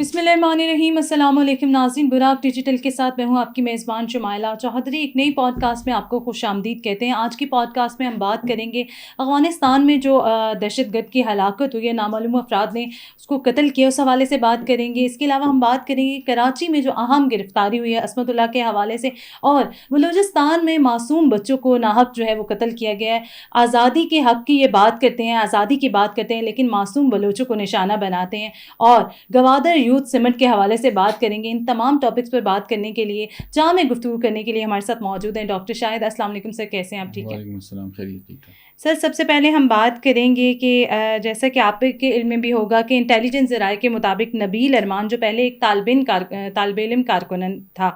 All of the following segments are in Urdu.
بسم اللہ الرحمن الرحیم. السلام علیکم ناظرین. براق ڈیجیٹل کے ساتھ میں ہوں آپ کی میزبان شمائلہ چوہدری. ایک نئی پوڈ کاسٹ میں آپ کو خوش آمدید کہتے ہیں. آج کی پوڈ کاسٹ میں ہم بات کریں گے افغانستان میں جو دہشت گرد کی ہلاکت ہوئی ہے، نامعلوم افراد نے اس کو قتل کیا، اس حوالے سے بات کریں گے. اس کے علاوہ ہم بات کریں گے کراچی میں جو اہم گرفتاری ہوئی ہے عصمت اللہ کے حوالے سے، اور بلوچستان میں معصوم بچوں کو ناحق جو ہے وہ قتل کیا گیا ہے. آزادی کے حق کی یہ بات کرتے ہیں، آزادی کی بات کرتے ہیں، لیکن معصوم بلوچوں کو نشانہ بناتے ہیں. اور گوادر یوتھ سمٹ کے حوالے سے بات کریں گے. ان تمام ٹاپکس پر بات کرنے کے لیے، جامع گفتگو کرنے کے لیے ہمارے ساتھ موجود ہیں ڈاکٹر شاہد. السلام علیکم سر، کیسے ہیں آپ؟ ٹھیک ہے وعلیکم السلام، خیریت؟ ٹھیک ٹھاک سر. سب سے پہلے ہم بات کریں گے کہ جیسا کہ آپ کے علم میں بھی ہوگا کہ انٹیلیجنس ذرائع کے مطابق نبیل ارمان جو پہلے ایک طالب علم کارکنن تھا،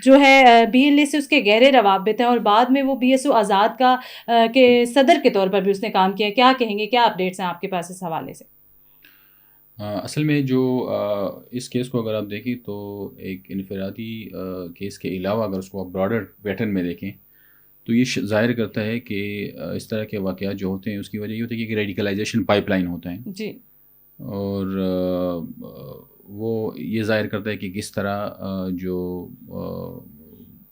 جو ہے بی ایل اے سے اس کے گہرے روابط ہیں، اور بعد میں وہ بی ایس او آزاد کا کے صدر کے طور پر بھی اس نے کام کیا. کیا کہیں گے، کیا اپڈیٹس ہیں آپ کے پاس اس حوالے سے؟ اصل میں جو اس کیس کو اگر آپ دیکھیں تو ایک انفرادی کیس کے علاوہ اگر اس کو آپ براڈر پیٹرن میں دیکھیں تو یہ ظاہر کرتا ہے کہ اس طرح کے واقعات جو ہوتے ہیں اس کی وجہ یہ ہوتی ہے کہ ریڈیکلائزیشن پائپ لائن ہوتا ہے. جی. اور وہ یہ ظاہر کرتا ہے کہ کس طرح جو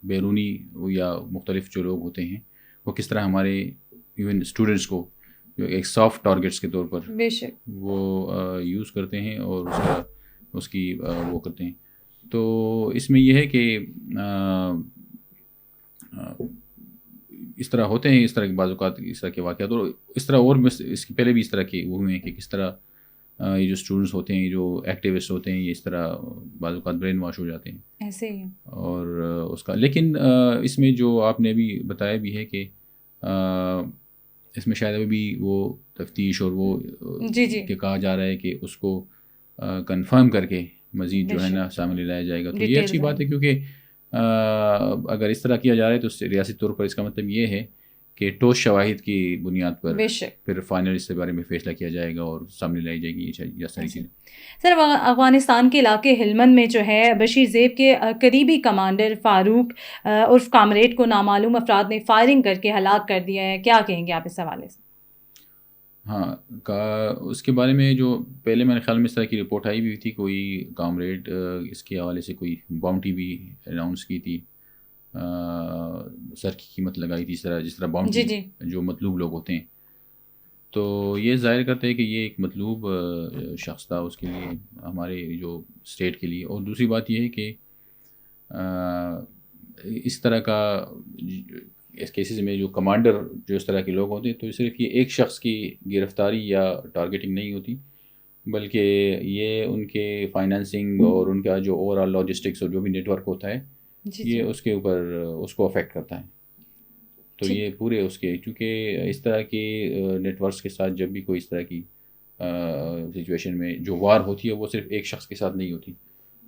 بیرونی یا مختلف جو لوگ ہوتے ہیں وہ کس طرح ہمارے ایون اسٹوڈنٹس کو جو ایک سافٹ ٹارگیٹس کے طور پر بے شک. وہ یوز کرتے ہیں اور اس کی وہ کرتے ہیں. تو اس میں یہ ہے کہ اس طرح ہوتے ہیں، اس طرح کے بعض اوقات اس طرح کے واقعات، اور اس طرح اور اس کے پہلے بھی اس طرح کے وہ ہوئے ہیں کہ کس طرح یہ جو اسٹوڈنٹس ہوتے ہیں، جو ایکٹیوسٹ ہوتے ہیں، یہ اس طرح بعض اوقات برین واش ہو جاتے ہیں. ایسے ہی. اور اس کا لیکن اس میں جو آپ نے ابھی بتایا بھی ہے کہ اس میں شاید ابھی بھی وہ تفتیش اور وہ جی کہ کہا جا رہا ہے کہ اس کو کنفرم کر کے مزید جو ہے نا سامنے لایا جائے گا. تو یہ اچھی بات ہے، کیونکہ اگر اس طرح کیا جا رہا ہے تو ریاستی طور پر اس کا مطلب یہ ہے کہ ٹھوس شواہد کی بنیاد پر پھر فائنل اس کے بارے میں فیصلہ کیا جائے گا اور سامنے لائی جائے گی یہ ساری چیزیں. سر، افغانستان کے علاقے ہلمند میں جو ہے بشیر زیب کے قریبی کمانڈر فاروق عرف کامریڈ کو نامعلوم افراد نے فائرنگ کر کے ہلاک کر دیا ہے. کیا کہیں گے آپ اس حوالے سے؟ ہاں، اس کے بارے میں جو پہلے میرے خیال میں اس طرح کی رپورٹ آئی بھی تھی، کوئی کامریڈ اس کے حوالے سے کوئی باؤنٹی بھی اناؤنس کی تھی، سر کی قیمت لگائی تھی جس طرح باؤنڈری جو مطلوب لوگ ہوتے ہیں. تو یہ ظاہر کرتا ہے کہ یہ ایک مطلوب شخص تھا اس کے لیے، ہمارے جو اسٹیٹ کے لیے. اور دوسری بات یہ ہے کہ اس طرح کا اس کیسز میں جو کمانڈر جو اس طرح کے لوگ ہوتے ہیں تو صرف یہ ایک شخص کی گرفتاری یا ٹارگیٹنگ نہیں ہوتی، بلکہ یہ ان کے فائنانسنگ اور ان کا جو اوور آل لاجسٹکس اور جو بھی نیٹ ورک ہوتا ہے یہ اس کے اوپر اس کو افیکٹ کرتا ہے. تو یہ پورے اس کے، چونکہ اس طرح کی نیٹ ورکس کے ساتھ جب بھی کوئی اس طرح کی سچویشن میں جو وار ہوتی ہے وہ صرف ایک شخص کے ساتھ نہیں ہوتی،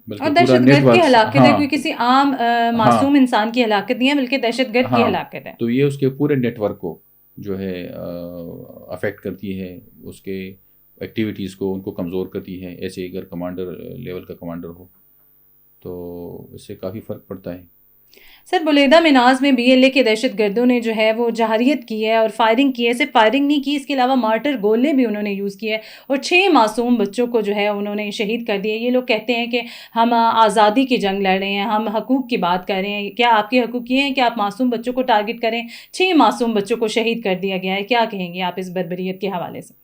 اور دہشت گرد کی ہلاکت ہے، کوئی کسی عام معصوم انسان کی ہلاکت نہیں ہے بلکہ دہشت گرد کی ہلاکت ہے. تو یہ اس کے پورے نیٹ ورک کو جو ہے افیکٹ کرتی ہے، اس کے ایکٹیویٹیز کو ان کو کمزور کرتی ہے. ایسے اگر کمانڈر لیول کا کمانڈر ہو تو اس سے کافی فرق پڑتا ہے. سر، بلیدہ مناز میں بی ایل اے کے دہشت گردوں نے جو ہے وہ جہریت کی ہے اور فائرنگ کی ہے. صرف فائرنگ نہیں کی، اس کے علاوہ مارٹر گولے بھی انہوں نے یوز کیے اور 6 معصوم بچوں کو جو ہے انہوں نے شہید کر دیا. یہ لوگ کہتے ہیں کہ ہم آزادی کی جنگ لڑ رہے ہیں، ہم حقوق کی بات کر رہے ہیں. کیا آپ کے حقوق یہ ہیں کہ آپ معصوم بچوں کو ٹارگٹ کریں؟ 6 معصوم بچوں کو شہید کر دیا گیا ہے. کیا کہیں گے آپ اس بربریت کے حوالے سے؟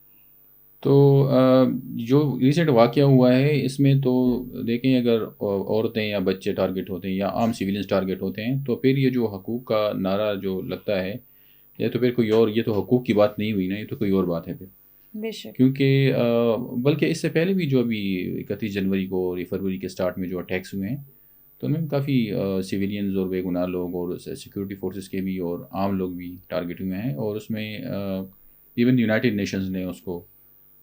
تو جو ریسنٹ واقعہ ہوا ہے اس میں تو دیکھیں، اگر عورتیں یا بچے ٹارگٹ ہوتے ہیں یا عام سویلینز ٹارگٹ ہوتے ہیں تو پھر یہ جو حقوق کا نعرہ جو لگتا ہے یہ تو پھر کوئی اور، یہ تو حقوق کی بات نہیں ہوئی نا، یہ تو کوئی اور بات ہے پھر. کیونکہ بلکہ اس سے پہلے بھی جو ابھی 31 جنوری کو اور فروری کے سٹارٹ میں جو اٹیکس ہوئے ہیں تو ان میں کافی سویلینز اور بے گناہ لوگ اور سیکورٹی فورسز کے بھی اور عام لوگ بھی ٹارگٹ ہوئے ہیں. اور اس میں ایون یونائٹڈ نیشنز نے اس کو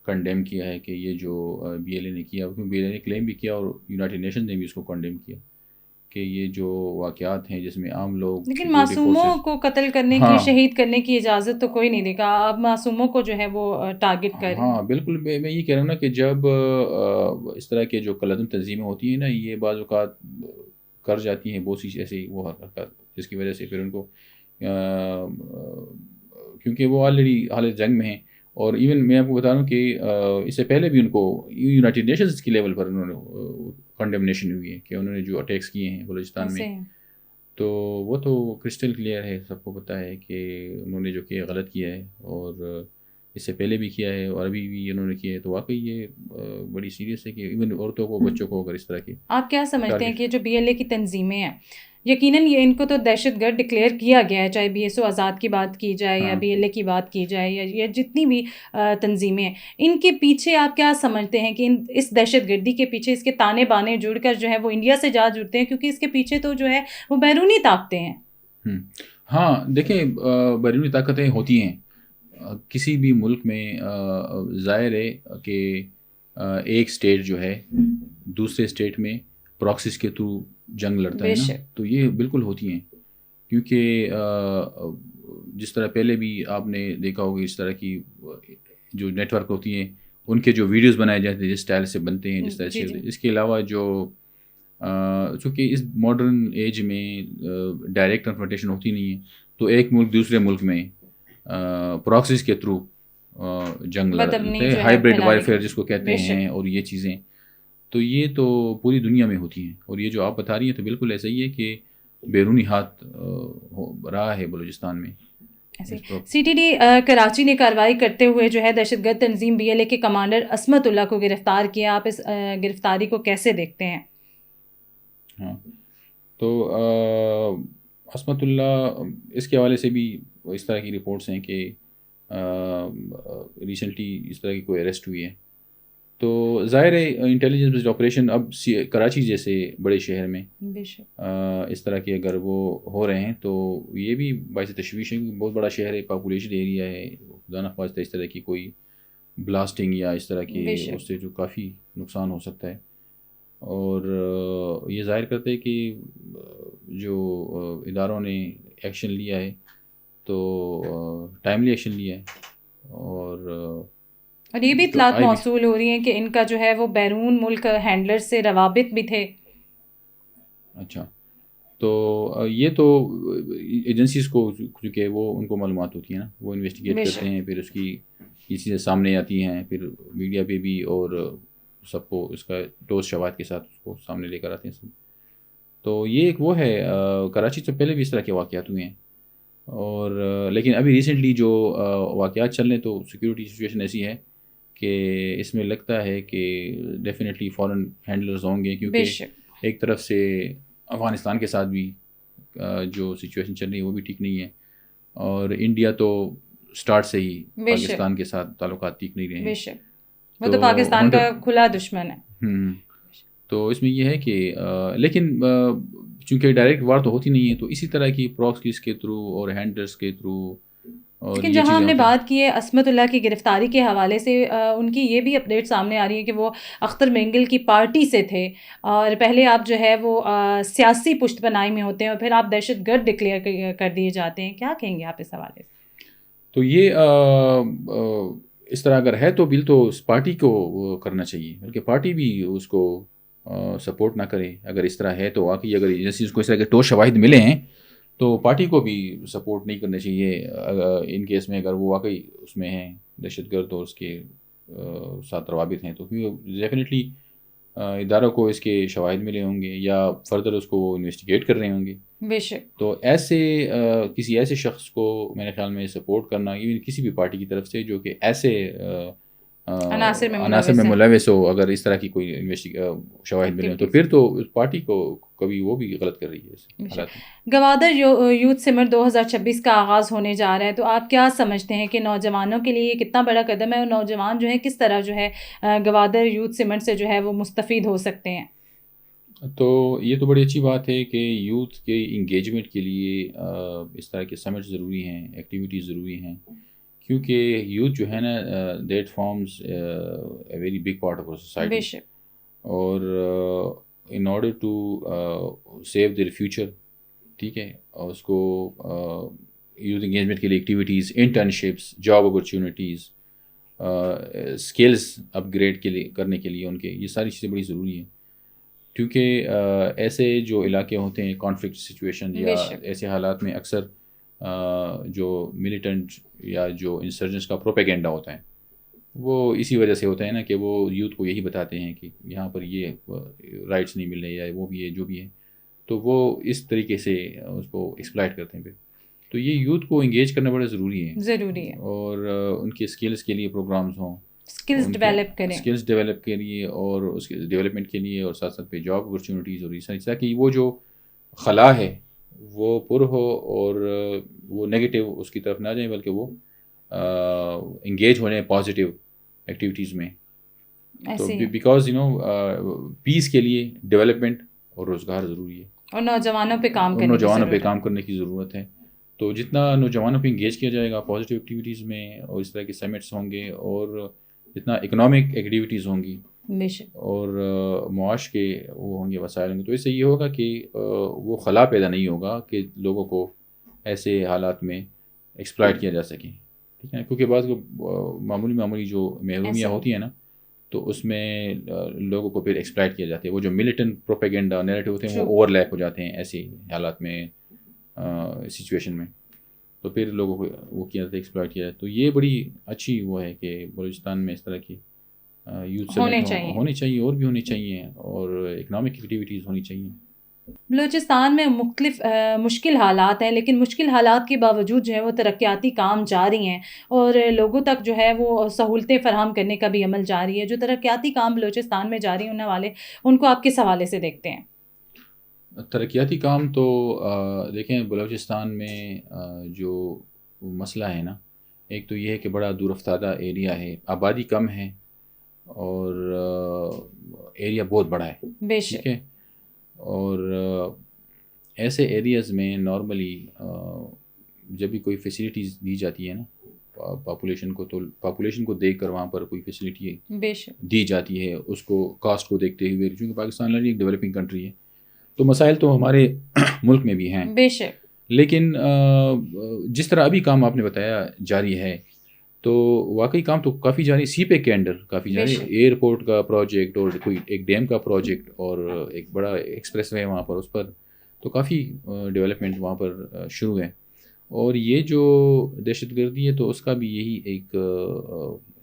کنڈیم کیا ہے کہ یہ جو بی ایل اے نے کیا، بی ایل اے نے کلیم بھی کیا اور یونائٹڈ نیشن نے بھی اس کو کنڈیم کیا کہ یہ جو واقعات ہیں جس میں عام لوگ، لیکن معصوموں کو قتل کرنے کی، شہید کرنے کی اجازت تو کوئی نہیں دے گا. آپ معصوموں کو جو ہے وہ ٹارگٹ کریں. ہاں بالکل، میں یہ کہہ رہا ہوں نا کہ جب اس طرح کے جو کلعدم تنظیمیں ہوتی ہیں نا، یہ بعض اوقات کر جاتی ہیں بہت سی ایسی وہ حرکات جس کی وجہ سے پھر ان کو، کیونکہ وہ آلریڈی حالت جنگ میں ہیں اور ایون میں آپ کو بتا رہا ہوں کہ اس سے پہلے بھی ان کو یونائٹیڈ نیشنز کی لیول پر انہوں نے کنڈمنیشن ہوئی ہے کہ انہوں نے جو اٹیکس کیے ہیں بلوچستان میں، تو وہ تو کرسٹل کلیئر ہے، سب کو پتہ ہے کہ انہوں نے جو کہ غلط کیا ہے، اور اس سے پہلے بھی کیا ہے اور ابھی بھی انہوں نے کیا ہے. تو واقعی یہ بڑی سیریس ہے کہ ایون عورتوں کو، بچوں کو اگر اس طرح کی. آپ کیا سمجھتے ہیں کہ جو بی ایل اے کی تنظیمیں ہیں، یقیناً یہ ان کو تو دہشت گرد ڈکلیئر کیا گیا ہے، چاہے بی ایس او آزاد کی بات کی جائے یا بی ایل اے کی بات کی جائے یا جتنی بھی تنظیمیں ہیں، ان کے پیچھے آپ کیا سمجھتے ہیں کہ اس دہشت گردی کے پیچھے اس کے تانے بانے جڑ کر جو ہے وہ انڈیا سے جا جڑتے ہیں، کیونکہ اس کے پیچھے تو جو ہے وہ بیرونی طاقتیں ہیں؟ ہاں دیکھیں، بیرونی طاقتیں ہوتی ہیں کسی بھی ملک میں. ظاہر ہے کہ ایک اسٹیٹ جو ہے دوسرے اسٹیٹ میں پراکسیز کے تھرو جنگ لڑتا ہے نا، تو یہ بالکل ہوتی ہیں. کیونکہ جس طرح پہلے بھی آپ نے دیکھا ہوگا، اس طرح کی جو نیٹ ورک ہوتی ہیں، ان کے جو ویڈیوز بنائے جاتے ہیں جس اسٹائل سے بنتے ہیں، جس طرح سے. اس کے علاوہ جو چونکہ اس ماڈرن ایج میں ڈائریکٹ کنفرنٹیشن ہوتی نہیں ہے، تو ایک ملک دوسرے ملک میں پراکسیز کے تھرو جنگ لڑتے ہیں، ہائیبرڈ وارفیئر جس کو کہتے ہیں، اور یہ چیزیں تو یہ تو پوری دنیا میں ہوتی ہیں. اور یہ جو آپ بتا رہی ہیں تو بالکل ایسا ہی ہے کہ بیرونی ہاتھ رہا ہے بلوچستان میں. سی ٹی ڈی کراچی نے کارروائی کرتے ہوئے جو ہے دہشت گرد تنظیم بی ایل اے کے کمانڈر عصمت اللہ کو گرفتار کیا. آپ اس گرفتاری کو کیسے دیکھتے ہیں؟ ہاں، تو عصمت اللہ، اس کے حوالے سے بھی اس طرح کی رپورٹس ہیں کہ ریسنٹلی اس طرح کی کوئی اریسٹ ہوئی ہے. تو ظاہر ہے انٹیلیجنس بیسڈ آپریشن اب کراچی جیسے بڑے شہر میں اس طرح کے اگر وہ ہو رہے ہیں تو یہ بھی باعث تشویش ہے. بہت بڑا شہر ہے، پاپولیشن ایریا ہے، خدا نخواستہ اس طرح کی کوئی بلاسٹنگ یا اس طرح کی اس سے جو کافی نقصان ہو سکتا ہے. اور یہ ظاہر کرتے ہیں کہ جو اداروں نے ایکشن لیا ہے تو ٹائملی ایکشن لیا ہے. اور یہ بھی اطلاعات موصول ہو رہی ہیں کہ ان کا جو ہے وہ بیرون ملک ہینڈلر سے روابط بھی تھے. اچھا، تو یہ تو ایجنسیز کو کیونکہ وہ ان کو معلومات ہوتی ہیں نا، وہ انویسٹیگیٹ کرتے ہیں، پھر اس کی یہ چیزیں سامنے آتی ہیں، پھر میڈیا پہ بھی اور سب کو اس کا ٹھوس شواہد کے ساتھ اس کو سامنے لے کر آتے ہیں سب. تو یہ ایک وہ ہے، کراچی سے پہلے بھی اس طرح کے واقعات ہوئے ہیں. اور لیکن ابھی ریسنٹلی جو واقعات چل رہے ہیں تو سیکورٹی سچویشن ایسی ہے کہ اس میں لگتا ہے کہ ڈیفینیٹلی فورن ہینڈلرز ہوں گے، کیونکہ ایک طرف سے افغانستان کے ساتھ بھی جو سچویشن چل رہی ہے وہ بھی ٹھیک نہیں ہے، اور انڈیا تو اسٹارٹ سے ہی پاکستان کے ساتھ تعلقات ٹھیک نہیں رہے ہیں، وہ تو پاکستان کا کھلا دشمن ہے. تو اس میں یہ ہے کہ لیکن چونکہ ڈائریکٹ وار تو ہوتی نہیں ہے، تو اسی طرح کی پراکسیز کے تھرو اور ہینڈلرز کے تھرو. لیکن جہاں ہم نے بات کی ہے عصمت اللہ کی گرفتاری کے حوالے سے، ان کی یہ بھی اپڈیٹ سامنے آ رہی ہے کہ وہ اختر مینگل کی پارٹی سے تھے، اور پہلے آپ جو ہے وہ سیاسی پشت پناہی میں ہوتے ہیں اور پھر آپ دہشت گرد ڈکلیئر کر دیے جاتے ہیں. کیا کہیں گے آپ اس حوالے سے؟ تو یہ اس طرح اگر ہے تو بل تو اس پارٹی کو کرنا چاہیے، بلکہ پارٹی بھی اس کو سپورٹ نہ کرے. اگر اس طرح ہے تو واقعی اگر ایجنسیز کو اس طرح کے ٹھوس شواہد ملے ہیں تو پارٹی کو بھی سپورٹ نہیں کرنا چاہیے ان کیس میں، اگر وہ واقعی اس میں ہیں دہشت گرد اور اس کے ساتھ روابط ہیں. تو ڈیفینیٹلی اداروں کو اس کے شواہد ملے ہوں گے یا فردر اس کو انویسٹیگیٹ کر رہے ہوں گے. بے شک. تو ایسے کسی ایسے شخص کو میرے خیال میں سپورٹ کرنا، ایون کسی بھی پارٹی کی طرف سے جو کہ ایسے عناصر میں ملوث ہو، اگر اس طرح کی کوئی شواہد ملے تو پھر تو اس پارٹی کو کبھی وہ بھی غلط کر رہی ہے. گوادر یوتھ سمٹ 2026 کا آغاز ہونے جا رہا ہے، تو آپ کیا سمجھتے ہیں کہ نوجوانوں کے لیے یہ کتنا بڑا قدم ہے، اور نوجوان جو ہے کس طرح جو ہے گوادر یوتھ سمٹ سے جو ہے وہ مستفید ہو سکتے ہیں؟ تو یہ تو بڑی اچھی بات ہے کہ یوتھ کے انگیجمنٹ کے لیے اس طرح کے سمٹ ضروری ہیں، ایکٹیویٹیز ضروری ہیں، کیونکہ یوتھ جو ہے نا that forms a very big part of our society. اور in order to save their future, ٹھیک ہے، اور اس کو یوتھ انگیجمنٹ کے لیے activities, internships, job opportunities, skills upgrade کے لیے کرنے کے لیے ان کے یہ ساری چیزیں بڑی ضروری ہیں. کیونکہ ایسے جو علاقے ہوتے ہیں کانفلکٹ سچویشن یا ایسے حالات میں اکثر جو ملیٹنٹ یا جو انسرجنس کا پروپیگنڈا ہوتا ہے وہ اسی وجہ سے ہوتا ہے نا کہ وہ یوتھ کو یہی بتاتے ہیں کہ یہاں پر یہ رائٹس نہیں مل رہے یا وہ بھی ہے جو بھی ہے، تو وہ اس طریقے سے اس کو ایکسپلائٹ کرتے ہیں پھر. تو یہ یوتھ کو انگیج کرنا بڑا ضروری ہے اور ان کے اسکلس کے لیے پروگرامز ہوں، اسکلز ڈیولپ کریں، اسکلس ڈیولپ کے لیے اور اس کے ڈیولپمنٹ کے لیے، اور ساتھ ساتھ پہ جاب اپرچونیٹیز اور ریسرچ، تاکہ وہ جو خلا ہے وہ پر ہو اور وہ نگیٹو اس کی طرف نہ جائیں، بلکہ وہ انگیج ہونے پازیٹیو ایکٹیویٹیز میں. تو بیکاز پیس کے لیے ڈیولپمنٹ اور روزگار ضروری ہے، اور نوجوانوں پہ کام کرنے کی ضرورت ہے. تو جتنا نوجوانوں پہ انگیج کیا جائے گا پازیٹیو ایکٹیویٹیز میں، اور اس طرح کے سمٹس ہوں گے، اور جتنا اکنامک ایکٹیویٹیز ہوں گی اور معاش کے وہ ہوں گے، وسائل ہوں گے، تو اس سے یہ ہوگا کہ وہ خلا پیدا نہیں ہوگا کہ لوگوں کو ایسے حالات میں ایکسپلائٹ کیا جا سکے. ٹھیک ہے، کیونکہ بعض معمولی جو محرومیاں ہوتی ہیں نا، تو اس میں لوگوں کو پھر ایکسپلائٹ کیا جاتا ہے. وہ جو ملیٹنٹ پروپیگنڈا نیریٹو ہوتے ہیں وہ اوور لیپ ہو جاتے ہیں ایسے حالات میں، سچویشن میں، تو پھر لوگوں کو وہ کیا جاتا ہے، ایکسپلائٹ کیا جاتا ہے. تو یہ بڑی اچھی وہ ہے کہ بلوچستان میں اس طرح کی یوتھ ہونے چاہیے، اور بھی ہونی چاہیے، اور اکنامک ایکٹیویٹیز ہونی چاہیے. بلوچستان میں مختلف مشکل حالات ہیں، لیکن مشکل حالات کے باوجود جو ہے وہ ترقیاتی کام جاری ہیں، اور لوگوں تک جو ہے وہ سہولتیں فراہم کرنے کا بھی عمل جاری ہے. جو ترقیاتی کام بلوچستان میں جاری ہونے والے، ان کو آپ کس حوالے سے دیکھتے ہیں؟ ترقیاتی کام تو دیکھیں، بلوچستان میں جو مسئلہ ہے نا، ایک تو یہ ہے کہ بڑا دور افتادہ ایریا ہے، آبادی کم ہے، اور ایریا بہت بڑا ہے. ٹھیک ہے، اور ایسے ایریاز میں نارملی جب بھی کوئی فیسلٹیز دی جاتی ہے نا پاپولیشن کو، تو پاپولیشن کو دیکھ کر وہاں پر کوئی فیسلٹی دی جاتی ہے، اس کو کاسٹ کو دیکھتے ہوئے، چونکہ پاکستان ایک ڈیولپنگ کنٹری ہے، تو مسائل تو ہمارے ملک میں بھی ہیں، لیکن جس طرح ابھی کام آپ نے بتایا جاری ہے، تو واقعی کام تو کافی جاری، سی پیک کے انڈر کافی جاری، ایئرپورٹ کا پروجیکٹ، اور کوئی ایک ڈیم کا پروجیکٹ، اور ایک بڑا ایکسپریس وے وہاں پر، اس پر تو کافی ڈیولپمنٹ وہاں پر شروع ہے. اور یہ جو دہشت گردی ہے، تو اس کا بھی یہی ایک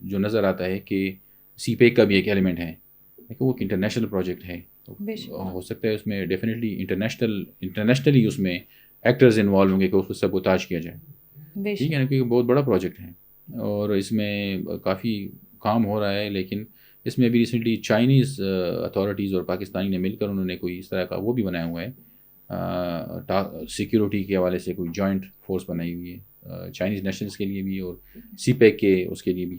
جو نظر آتا ہے کہ سی پیک کا بھی ایک ایلیمنٹ ہے، لیکن وہ ایک انٹرنیشنل پروجیکٹ ہے، ہو سکتا ہے اس میں ڈیفینیٹلی انٹرنیشنلی اس میں ایکٹرز انوالو ہوں گے کہ اس کو سبوتاج کیا جائے. ٹھیک ہے نا، کیونکہ بہت بڑا پروجیکٹ ہے اور اس میں کافی کام ہو رہا ہے. لیکن اس میں بھی ریسنٹلی چائنیز اتھارٹیز اور پاکستانی نے مل کر انہوں نے کوئی اس طرح کا وہ بھی بنایا ہوا ہے، سیکیورٹی کے حوالے سے کوئی جوائنٹ فورس بنائی ہوئی ہے چائنیز نیشنلز کے لیے بھی اور سی پیک کے اس کے لیے بھی.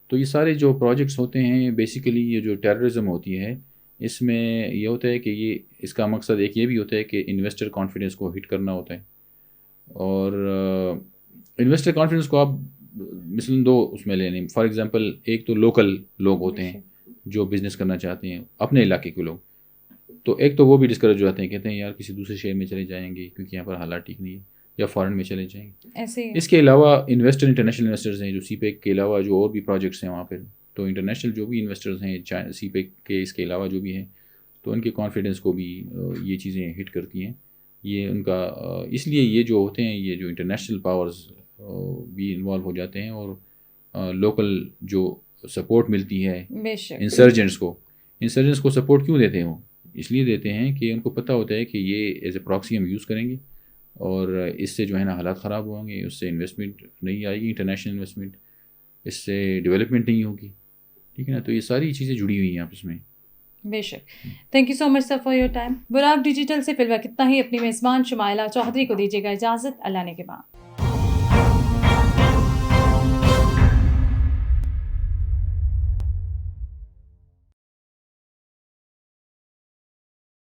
تو یہ سارے جو پروجیکٹس ہوتے ہیں، بیسیکلی یہ جو ٹیررزم ہوتی ہے، اس میں یہ ہوتا ہے کہ اس کا مقصد ایک یہ بھی ہوتا ہے کہ انویسٹر کانفیڈنس کو ہٹ کرنا ہوتا ہے. اور انویسٹر کانفیڈنس کو آپ مثلاً دو اس میں لے لیں. فار ایگزامپل، ایک تو لوکل لوگ ہوتے ہیں جو بزنس کرنا چاہتے ہیں، اپنے علاقے کے لوگ، تو ایک تو وہ بھی ڈسکریج ہو جاتے ہیں، کہتے ہیں یار کسی دوسرے شہر میں چلے جائیں گے کیونکہ یہاں پر حالات ٹھیک نہیں ہے، یا فارن میں چلے جائیں گے. اس کے علاوہ انٹرنیشنل انویسٹرز ہیں جو سی پیک کے علاوہ جو اور بھی پروجیکٹس ہیں وہاں پہ، تو انٹرنیشنل جو بھی انویسٹرز ہیں سی پیک کے اس کے علاوہ جو بھی ہیں، تو ان کے کانفیڈنس کو بھی یہ چیزیں ہٹ کرتی ہیں. یہ ان کا اس لیے یہ جو ہوتے ہیں، یہ جو انٹرنیشنل پاورز بھی انوالو ہو جاتے ہیں، اور لوکل جو سپورٹ ملتی ہے انسرجنٹس کو سپورٹ کیوں دیتے ہیں؟ اس لیے دیتے ہیں کہ ان کو پتہ ہوتا ہے کہ یہ ایز اے پراکسی ہم یوز کریں گے، اور اس سے جو ہے نا حالات خراب ہوں گے، اس سے انویسٹمنٹ نہیں آئے گی، انٹرنیشنل انویسٹمنٹ، اس سے ڈیولپمنٹ نہیں ہوگی. ٹھیک ہے نا، تو یہ ساری چیزیں جڑی ہوئی ہیں آپس میں. بے شک. Thank you so much sir for your time. Buraq digital سے فی الوقت اتنا ہی. اپنی میزبان شمائلہ چودھری کو دیجیے گا اجازت. اللہ نے کے بعد.